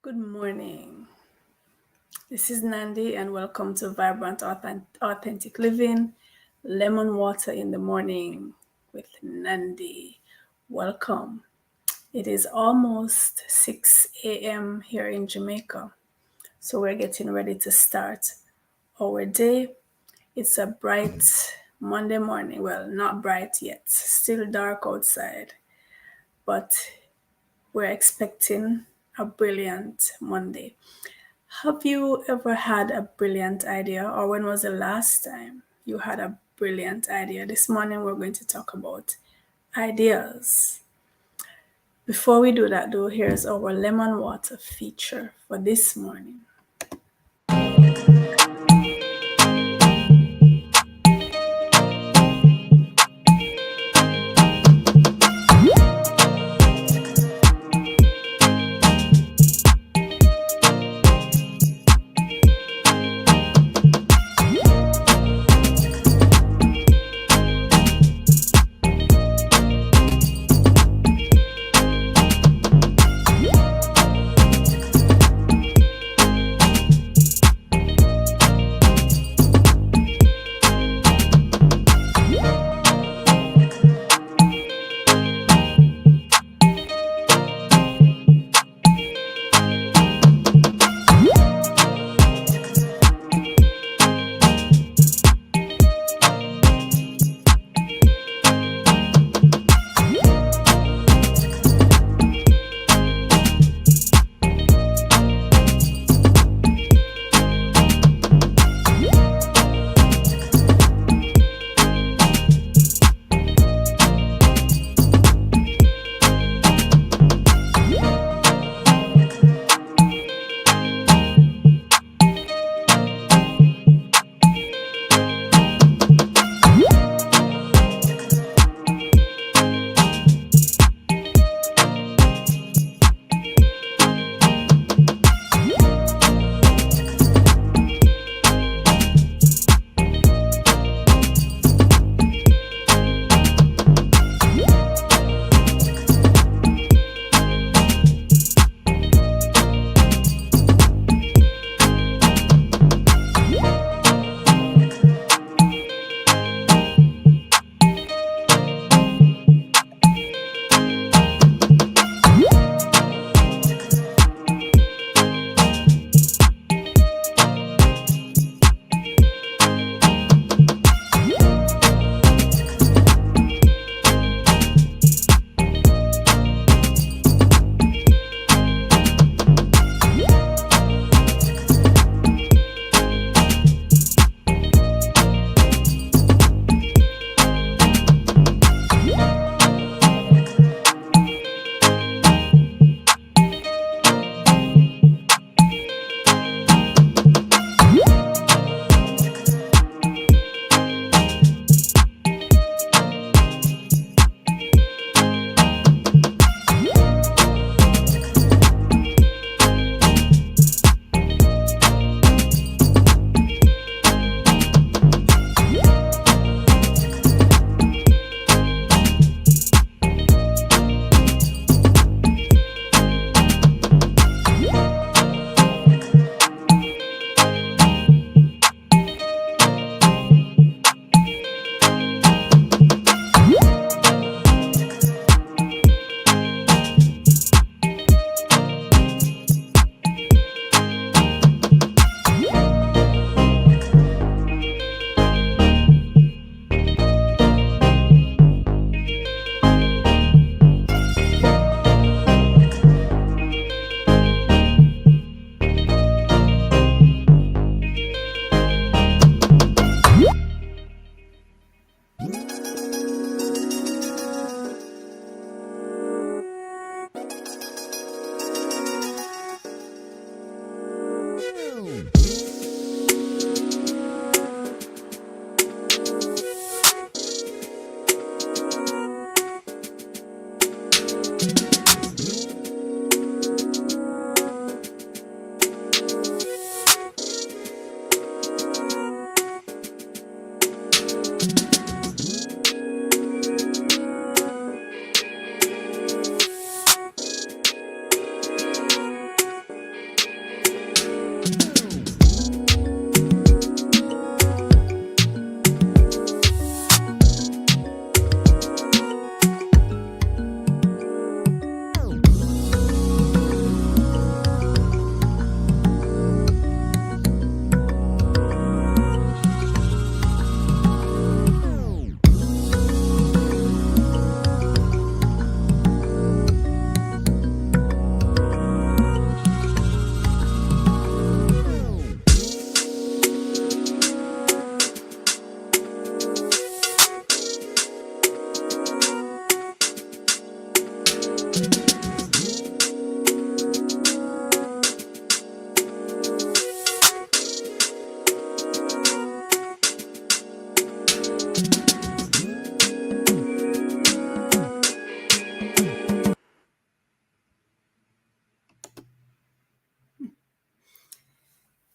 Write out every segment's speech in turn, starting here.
Good morning. This is Nandi, and welcome to Vibrant Authentic Living Lemon Water in the Morning with Nandi. Welcome. It is almost 6 a.m. here in Jamaica, so we're getting ready to start our day. It's a bright Monday morning. Well, not bright yet, still dark outside, but we're expecting a brilliant Monday. Have you ever had a brilliant idea, or when was the last time you had a brilliant idea? This morning we're going to talk about ideas. Before we do that, though, here's our lemon water feature for this morning.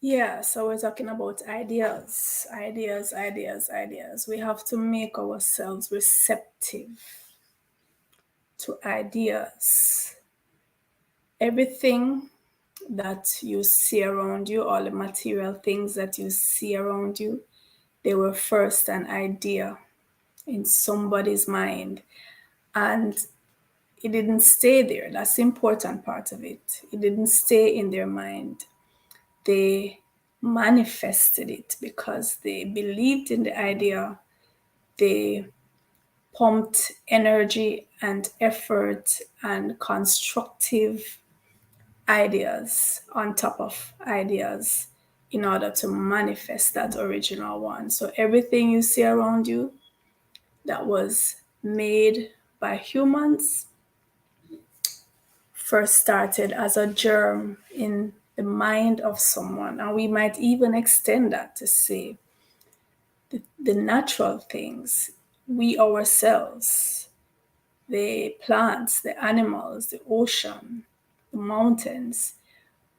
Yeah, so we're talking about ideas, ideas, ideas, ideas. We have to make ourselves receptive to ideas. Everything that you see around you, all the material things that you see around you, they were first an idea in somebody's mind. And it didn't stay there. That's the important part of it. It didn't stay in their mind. They manifested it because they believed in the idea. They pumped energy and effort and constructive ideas on top of ideas in order to manifest that original one. So everything you see around you that was made by humans first started as a germ in the mind of someone. And we might even extend that to say the natural things, we ourselves, the plants, the animals, the ocean, the mountains,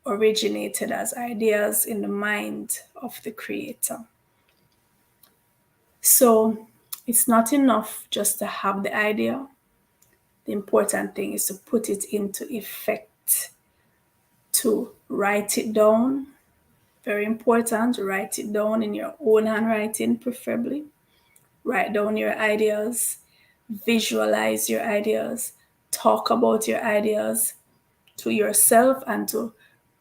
originated as ideas in the mind of the Creator. So it's not enough just to have the idea. The important thing is to put it into effect, to write it down. Very important, write it down in your own handwriting, preferably. Write down your ideas, visualize your ideas, talk about your ideas to yourself and to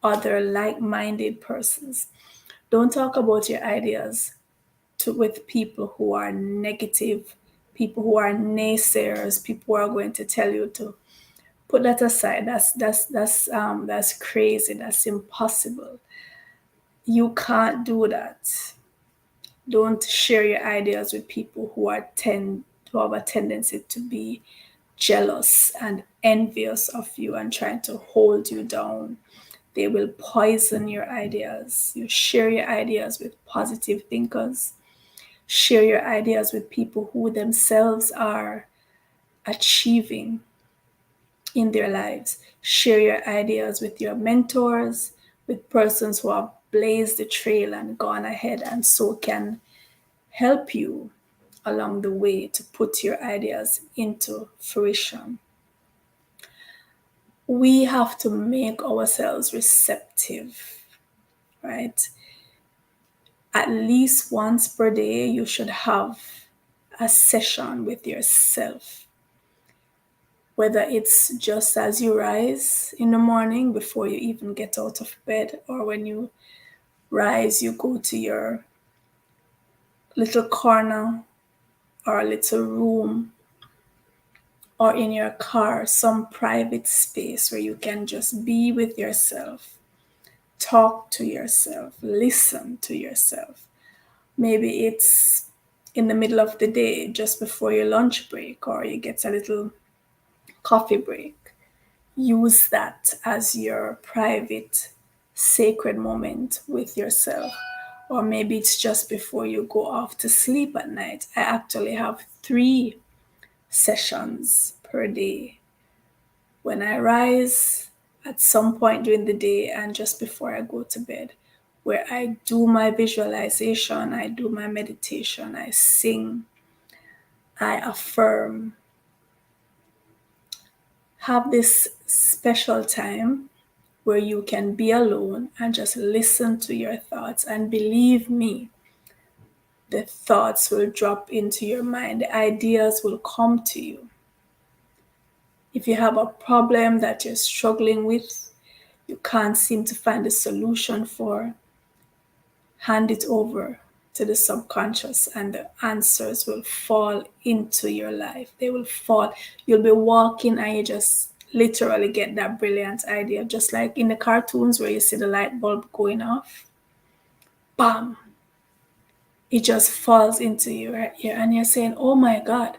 other like minded persons. Don't talk about your ideas with people who are negative, people who are naysayers, people who are going to tell you to put that aside. That's crazy. That's impossible. You can't do that. Don't share your ideas with people who have a tendency to be jealous and envious of you and trying to hold you down. They will poison your ideas. You share your ideas with positive thinkers. Share your ideas with people who themselves are achieving in their lives. Share your ideas with your mentors, with persons who have blazed the trail and gone ahead and so can help you along the way to put your ideas into fruition. We have to make ourselves receptive, right? At least once per day, you should have a session with yourself. Whether it's just as you rise in the morning before you even get out of bed, or when you rise, you go to your little corner or a little room or in your car, some private space where you can just be with yourself, talk to yourself, listen to yourself. Maybe it's in the middle of the day, just before your lunch break, or you get a little coffee break. Use that as your private, sacred moment with yourself. Or maybe it's just before you go off to sleep at night. I actually have 3 sessions per day. When I rise, at some point during the day, and just before I go to bed, where I do my visualization, I do my meditation, I sing, I affirm. Have this special time where you can be alone and just listen to your thoughts. And believe me, the thoughts will drop into your mind, the ideas will come to you. If you have a problem that you're struggling with, you can't seem to find a solution for, hand it over to the subconscious and the answers will fall into your life. They will fall. You'll be walking and you just literally get that brilliant idea, just like in the cartoons where you see the light bulb going off. Bam! It just falls into you right here. And you're saying, oh my God,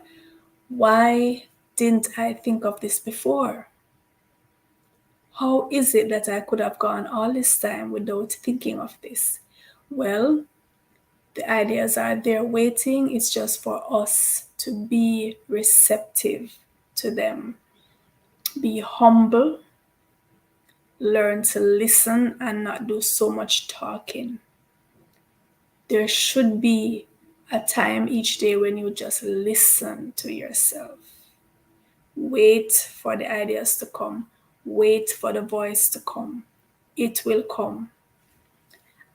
why didn't I think of this before? How is it that I could have gone all this time without thinking of this? Well, the ideas are there waiting. It's just for us to be receptive to them. Be humble. learn to listen and not do so much talking. There should be a time each day when you just listen to yourself. Wait for the ideas to come. Wait for the voice to come. It will come.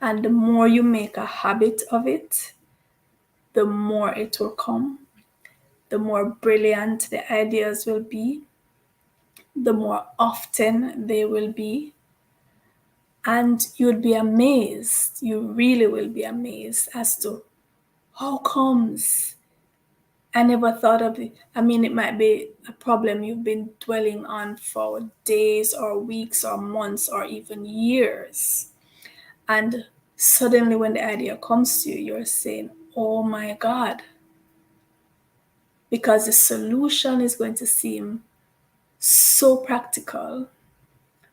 And the more you make a habit of it, the more it will come. The more brilliant the ideas will be. The more often they will be. And you'd be amazed. You really will be amazed as to how comes I never thought of it. I mean, it might be a problem you've been dwelling on for days or weeks or months or even years. And suddenly when the idea comes to you, you're saying, oh my God. Because the solution is going to seem so practical,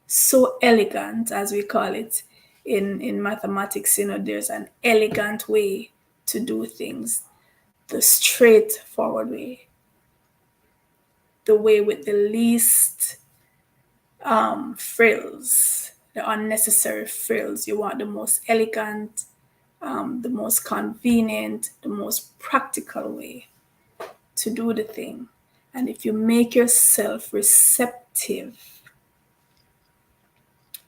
so elegant, as we call it in mathematics. There's an elegant way to do things, the straightforward way, the way with the least frills, the unnecessary frills. You want the most elegant, the most convenient, the most practical way to do the thing. And if you make yourself receptive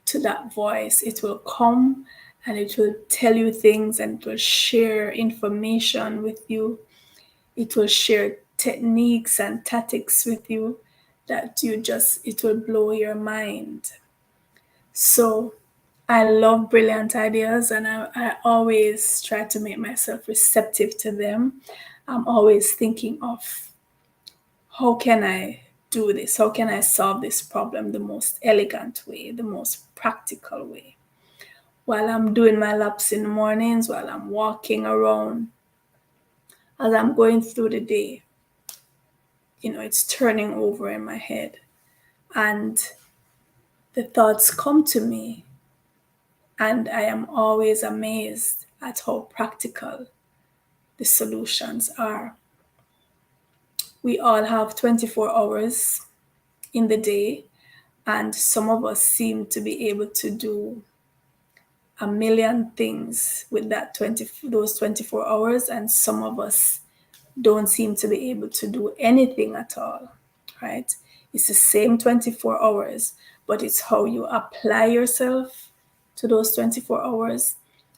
to that voice, it will come and it will tell you things, and it will share information with you. It will share techniques and tactics with you that it will blow your mind. So I love brilliant ideas, and I always try to make myself receptive to them. I'm always thinking of, how can I do this? How can I solve this problem the most elegant way, the most practical way? While I'm doing my laps in the mornings, while I'm walking around, as I'm going through the day, it's turning over in my head. And the thoughts come to me, and I am always amazed at how practical the solutions are. We all have 24 hours in the day, and some of us seem to be able to do a million things with those 24 hours, and some of us don't seem to be able to do anything at all, right? It's the same 24 hours, but it's how you apply yourself to those 24 hours.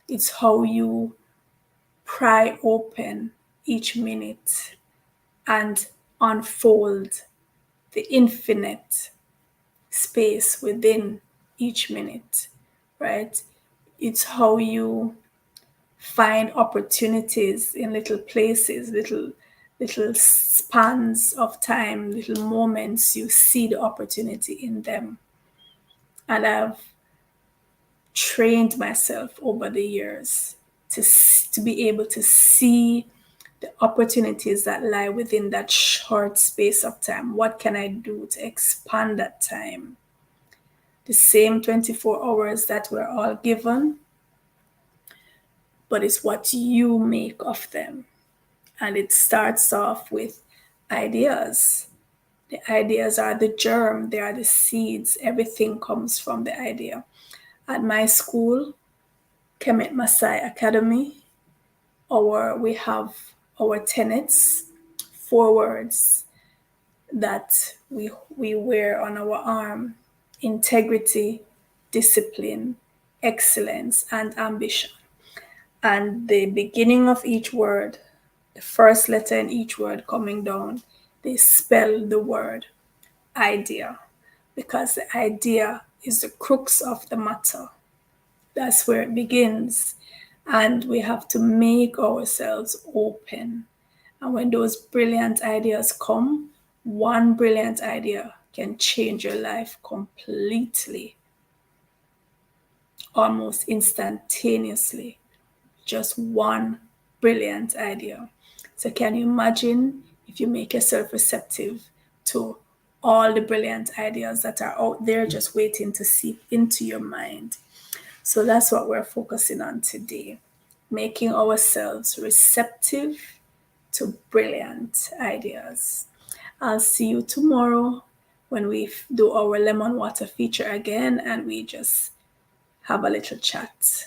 It's how you pry open each minute and unfold the infinite space within each minute, right? It's how you find opportunities in little places, little spans of time, little moments. You see the opportunity in them. And I've trained myself over the years to be able to see the opportunities that lie within that short space of time. What can I do to expand that time? The same 24 hours that we're all given, but it's what you make of them. And it starts off with ideas. The ideas are the germ, they are the seeds. Everything comes from the idea. At my school, Kemet Masai Academy, we have our tenets, 4 words that we wear on our arm: integrity, discipline, excellence, and ambition. And the beginning of each word, the first letter in each word coming down, they spell the word idea, because the idea is the crux of the matter. That's where it begins. And we have to make ourselves open. And when those brilliant ideas come, one brilliant idea can change your life completely, almost instantaneously. Just one brilliant idea. So can you imagine if you make yourself receptive to all the brilliant ideas that are out there just waiting to seep into your mind? So that's what we're focusing on today, making ourselves receptive to brilliant ideas. I'll see you tomorrow when we do our lemon water feature again and we just have a little chat.